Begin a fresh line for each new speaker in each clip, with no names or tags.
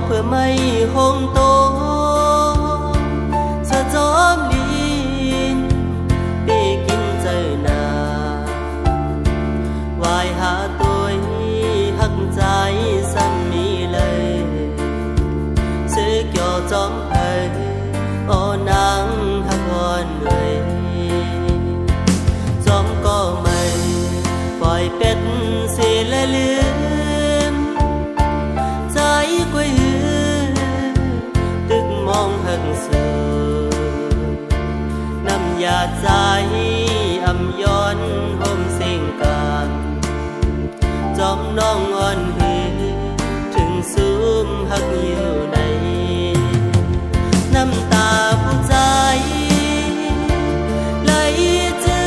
เพื่อไม่หงโตสะจอมลินได้กินใจนาวายหาตัวหักใจซ้ำมีเลยซื้อเกี่ยวจอมเผยโอ้นางหักอ่อนเลยจอมก็ไม่ปล่อยเป็ดเสียและลืมใจกวยหือตึกมองหักสูน้ำยาใจอำย้อนห่มเสียงกามจอมน้องอ่อนหือถึงซูมหักอยู่ในน้ำตาผู้ใจไหลเจอ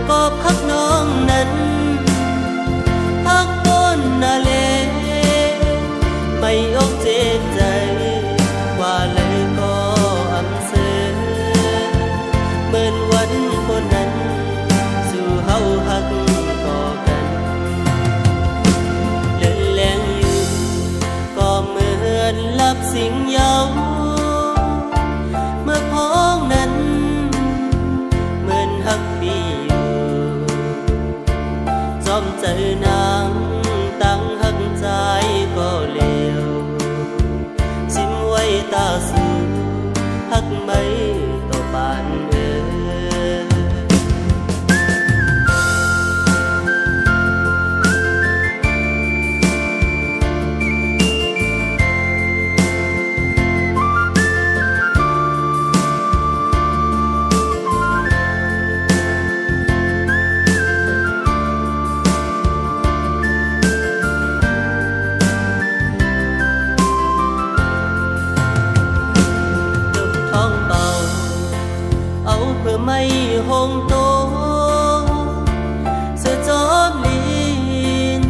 ก็พักน้องนั้นพักบนนาเลไม่อกเจ็บใจว่าเลยก็อำเสอเหมือนวันคนนั้นสู่เฮาหักต่อกันเล่นแรงอยู่ก็เหมือนลับสิ่งเยาเมื่อพ้องนั้นเหมือนหักปีอยู่จอมเจอนางตั้งหักใจก็เลวสิ้นไว้ตาสูหักไม่ต่อปานเพื่อไม่หงโตเสือจอมลิน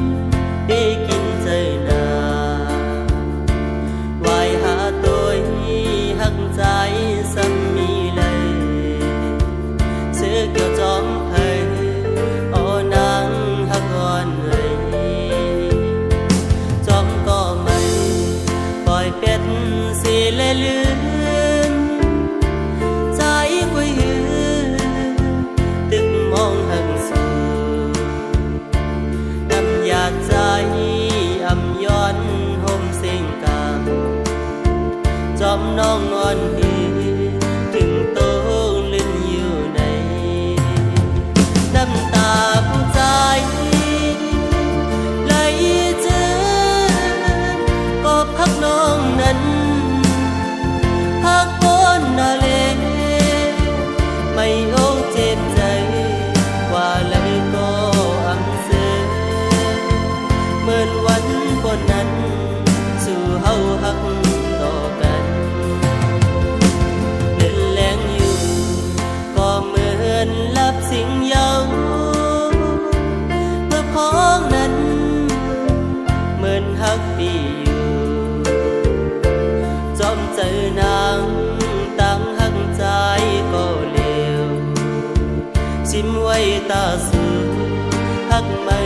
ได้กินใจนาวายหาตัวหักใจซ้ำมีเลยเสือเกี่ยวจอมเผยโอ้นางหักอ่อนเลยจอมก็ไม่ปล่อยเป็ดเสียและลืมใจกวยหือตึกมองหักสูน้ำยาใจอำย้อนห่มเสียงกามจอมน้องอ่อนหือถึงโตลื่นอยู่ในน้ำตาผู้ใจไหลเจอก็พักน้องนั้นพักบนนาเลไม่โอ้เจ็บใจว่าเลยก็อำเสอเหมือนวันคนนั้นสู่เฮาหักต่อกันเล่นแรงอยู่ก็เหมือนลับสิ่งเยาเมื่อพ้องนั้นเหมือนหักปีอยู่จอมเจอนางตั้งหักใจก็เลวสิ้นไว้ตาสูหักไม่